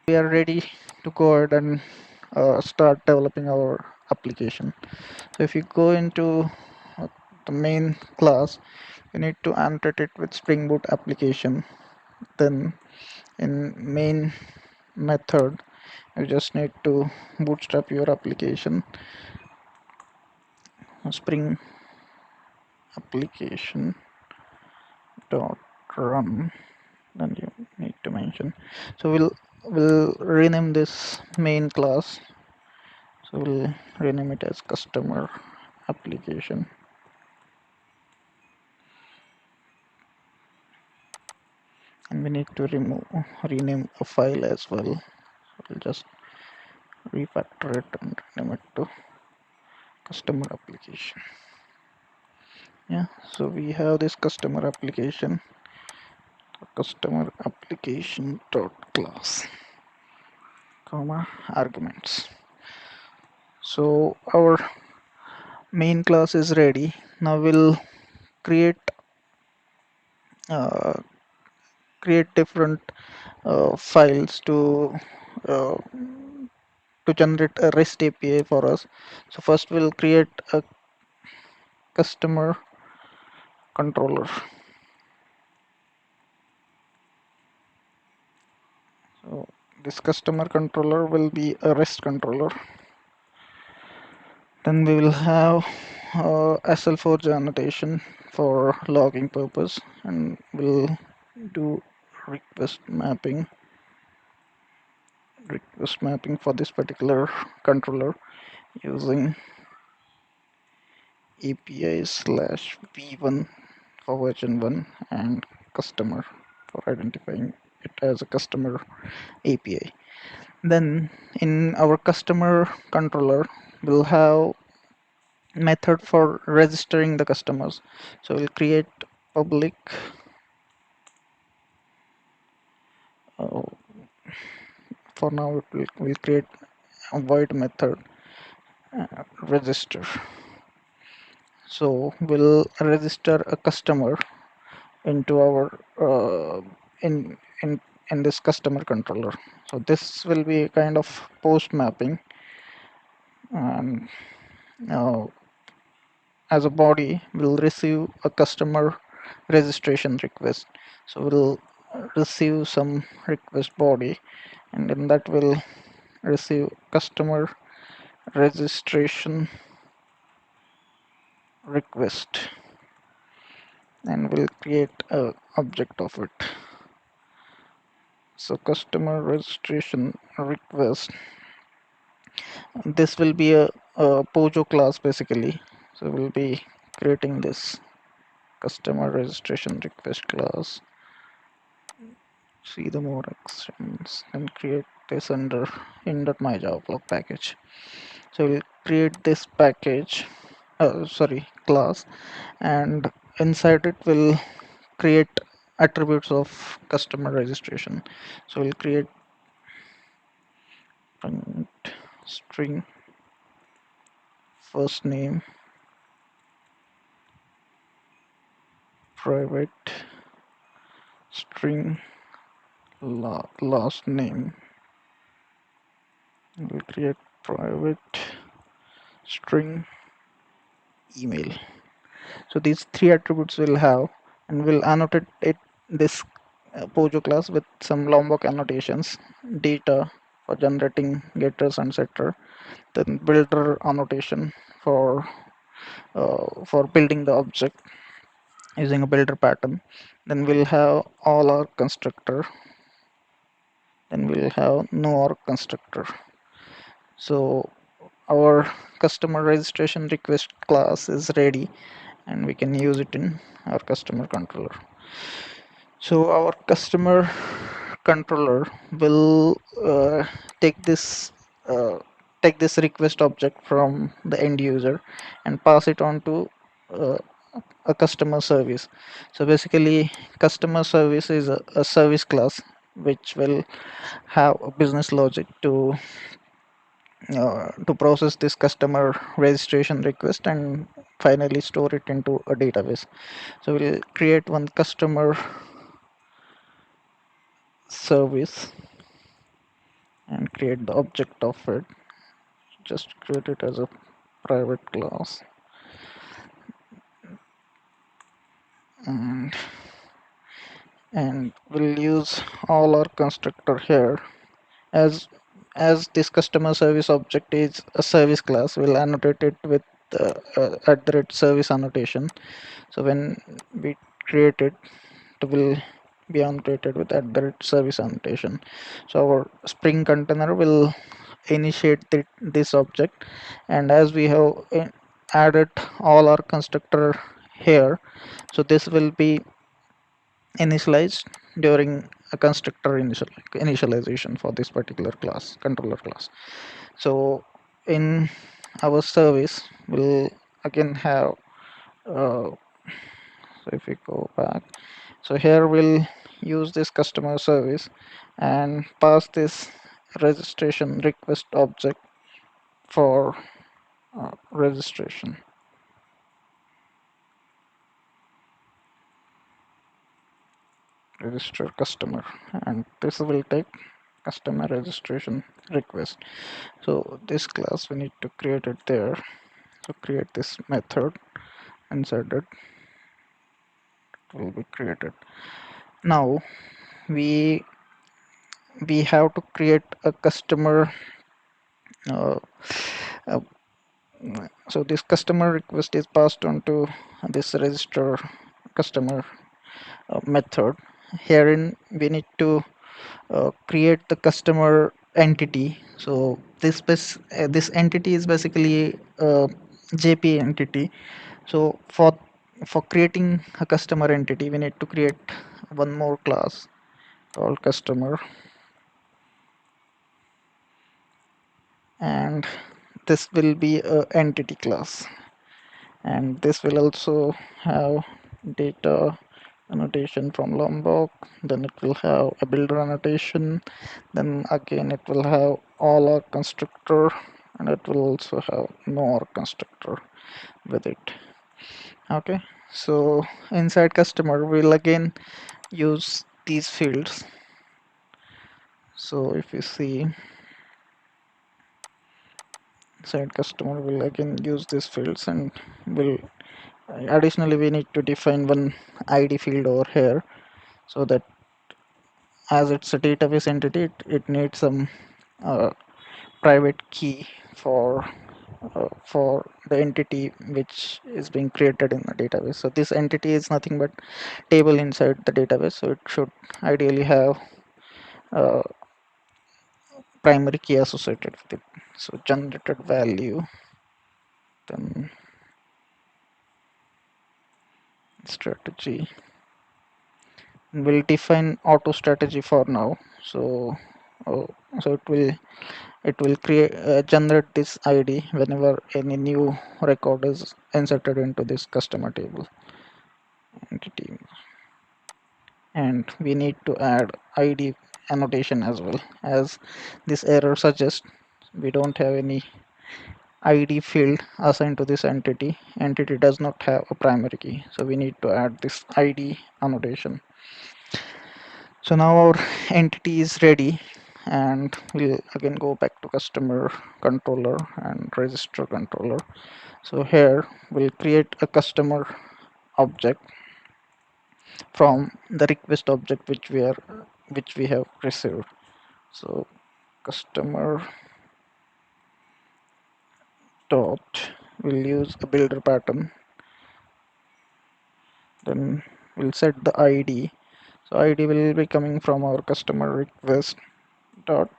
we are ready to go ahead and start developing our application. So if you go into the main class, you need to annotate it with Spring Boot application. Then in main method, you just need to bootstrap your application, Spring application dot run. Then you need to mention. So we'll rename this main class. So we'll rename it as customer application, and we need to rename a file as well. So we'll just refactor it and rename it to customer application. Yeah, so we have this customer application dot class comma arguments. So our main class is ready. Now we'll create uh, create different files uh, to generate a REST API for us. So first we'll create a customer controller. So this customer controller will be a REST controller. Then we will have SL4 annotation for logging purpose, and we'll do request mapping for this particular controller using API slash v1 for version 1 and customer for identifying it as a customer API. Then in our customer controller, we'll have method for registering the customers. So we'll create public uh, for now we'll create a void method register. So we'll register a customer into our in in in this customer controller. So this will be a kind of post mapping, and now as a body we'll receive a customer registration request. So we'll receive some request body, and in that we'll receive customer registration request, and we'll create a object of it. So customer registration request, this will be a Pojo class basically. So we'll be creating this customer registration request class. See the more actions and create this under in.myjavablog package. So we'll create this package, class, and inside it we'll create attributes of customer registration. So we'll create string first name, private string last name. We'll create private string email. So these three attributes we'll have, and we'll annotate it this Pojo class with some Lombok annotations, data for generating getters and setter, then builder annotation for building the object using a builder pattern. Then we'll have all our constructor. Then we'll have no or constructor. So our customer registration request class is ready, and we can use it in our customer controller. So our customer controller will take this uh, take this request object from the end user and pass it on to uh, a customer service. So basically customer service is a service class which will have a business logic to process this customer registration request and finally store it into a database. So we'll create one customer service and create the object of it. Just create it as a private class, and we'll use all our constructor here. As this customer service object is a service class, we'll annotate it with at the rate service annotation. So when we create it, it will be annotated with at the rate service annotation. So our Spring container will initiate this object, and as we have added all our constructor here, so this will be initialized during a constructor initialization for this particular class, controller class. So in our service we'll again have so if we go back, so here we'll use this customer service and pass this registration request object for registration, register customer, and this will take customer registration request. So this class we need to create it there. So create this method, insert it, will be created. Now we have to create a customer. Uh, uh, so this customer request is passed on to this register customer method. Herein we need to create the customer entity. So this entity is basically a JP entity. So for creating a customer entity, we need to create one more class called customer, and this will be a entity class, and this will also have data annotation from Lombok. Then it will have a builder annotation, then again it will have all our constructor, and it will also have no constructor with it. Okay, so inside customer we'll again use these fields. So if you see inside customer, we'll again use these fields, and will additionally we need to define one ID field over here, so that as it's a database entity, it needs some uh, private key for the entity which is being created in the database. So this entity is nothing but table inside the database, so it should ideally have uh, primary key associated with it. So generated value, then strategy. We'll define auto strategy for now. So uh, so it will create generate this ID whenever any new record is inserted into this customer table entity. And we need to add ID annotation as well, as this error suggests we don't have any ID field assigned to this entity does not have a primary key, so we need to add this ID annotation. So now our entity is ready, and we'll again go back to customer controller and register controller. So here we'll create a customer object from the request object which we have received. So customer dot, we'll use a builder pattern, then we'll set the ID. So ID will be coming from our customer request dot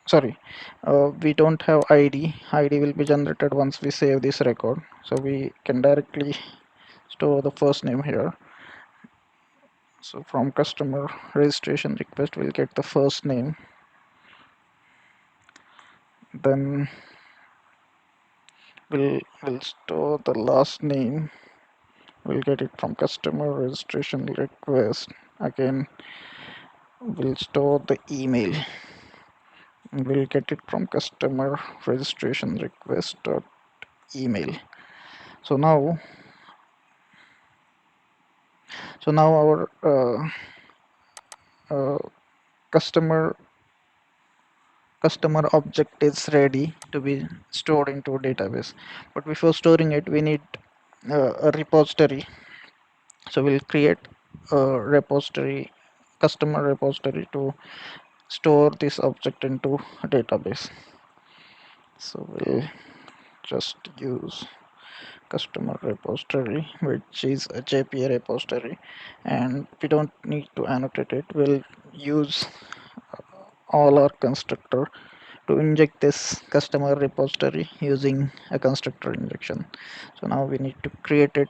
sorry, we don't have id will be generated once we save this record, so we can directly store the first name here. So from customer registration request we'll get the first name, then we'll store the last name. We'll get it from customer registration request. Again we'll store the email. We'll get it from customer registration request dot email. So now our customer customer object is ready to be stored into a database. But before storing it, we need a repository. So we'll create a repository, customer repository, to store this object into a database. So we'll just use customer repository, which is a JPA repository, and we don't need to annotate it. We'll use all our constructor to inject this customer repository using a constructor injection. So now we need to create it.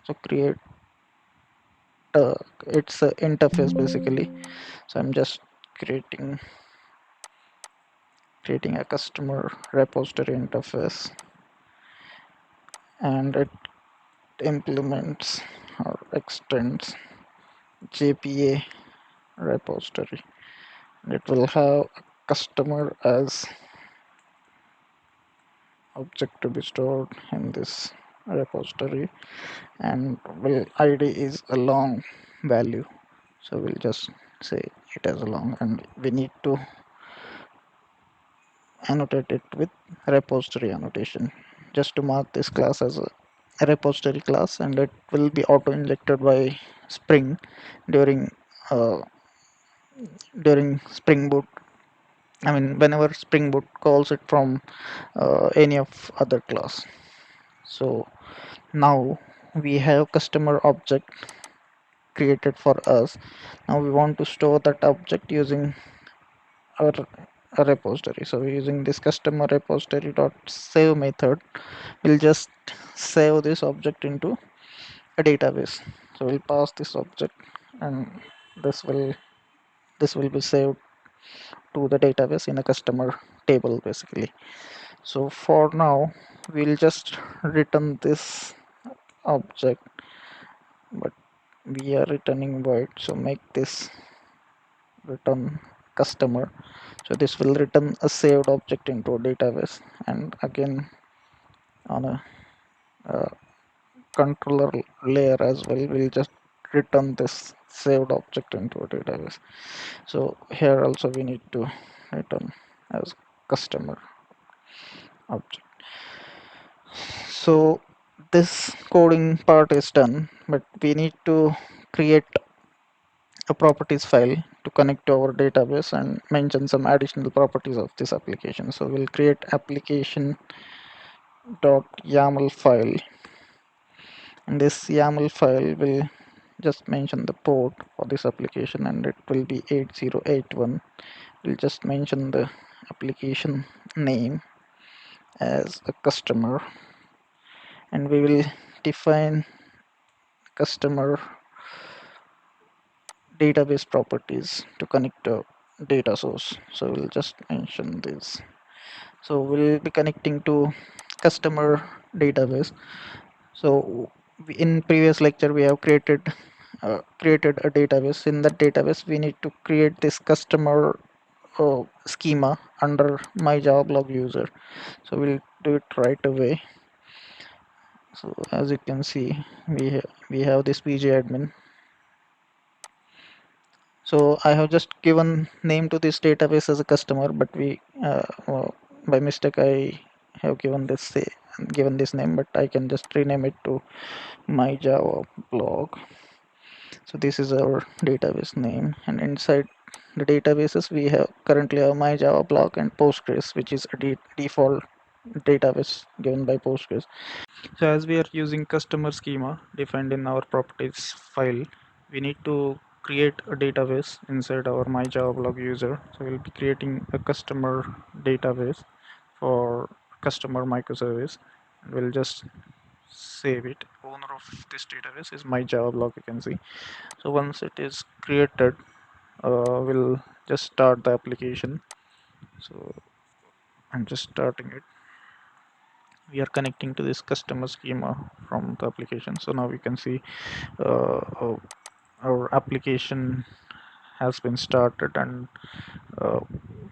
So create it's a interface basically. So I'm just creating a customer repository interface, and it implements or extends JPA repository. It will have a customer as object to be stored in this repository, and will id is a long value, so we'll just say it as a long, and we need to annotate it with repository annotation just to mark this class as a repository class, and it will be auto injected by Spring during uh, Spring Boot. I mean, whenever Spring Boot calls it from any of other class. So now we have customer object created for us. Now we want to store that object using our a repository. So using this customer repository dot save method, we'll just save this object into a database. So we'll pass this object, and this will this will be saved to the database in a customer table basically. So for now we'll just return this object, but we are returning void, so make this return customer. So this will return a saved object into a database, and again on a controller layer as well, we'll just return this saved object into a database. So here also we need to return as customer object. So this coding part is done, but we need to create a properties file to connect to our database and mention some additional properties of this application. So we'll create application.yaml file, and this YAML file will just mention the port for this application, and it will be 8081. We'll just mention the application name as a customer, and we will define customer database properties to connect to data source. So we'll just mention this. So we'll be connecting to customer database. So in previous lecture we have created a database. In that database we need to create this customer schema under my Java blog user. So we'll do it right away. So as you can see, we have this pj admin. So I have just given name to this database as a customer, but by mistake I have given this name, but I can just rename it to my Java blog. So this is our database name, and inside the databases we have currently have my Java blog and Postgres, which is a default database given by Postgres. So as we are using customer schema defined in our properties file, we need to create a database inside our my Java blog user. So we'll be creating a customer database for customer microservice. We'll just save it. Owner of this database is my Java blog, you can see. So once it is created, we'll just start the application. So I'm just starting it. We are connecting to this customer schema from the application. So now we can see our application has been started, and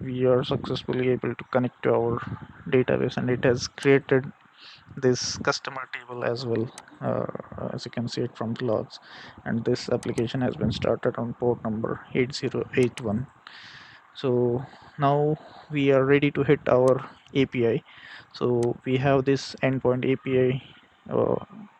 we are successfully able to connect to our database, and it has created this customer table as well, as you can see it from the logs. And this application has been started on port number 8081. So now we are ready to hit our API. So we have this endpoint API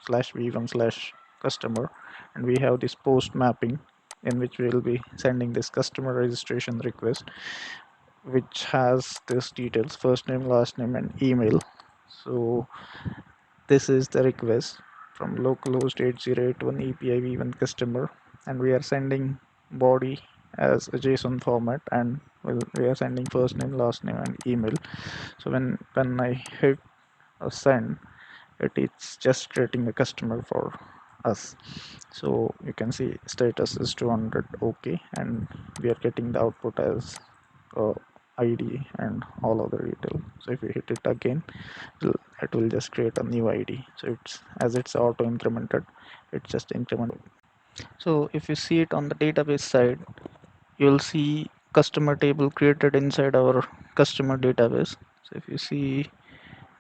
slash v1 slash customer, and we have this post mapping in which we will be sending this customer registration request, which has this details: first name, last name, and email. So this is the request from localhost 8081 API v1 customer, and we are sending body as a JSON format, and we are sending first name, last name, and email. So when I hit a send, it's just creating a customer for us. So you can see status is 200, okay, and we are getting the output as ID and all other detail. So if we hit it again, it will just create a new ID. So it's auto incremented, it's just incremented. So if you see it on the database side, you'll see customer table created inside our customer database. So if you see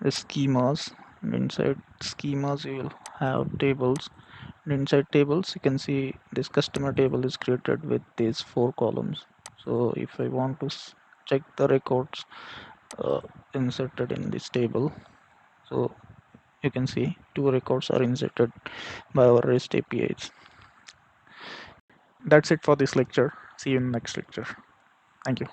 the schemas, and inside schemas you will have tables, and inside tables you can see this customer table is created with these 4 columns. So if I want to check the records uh, inserted in this table, so you can see 2 records are inserted by our REST APIs. That's it for this lecture. See you in the next lecture. Thank you.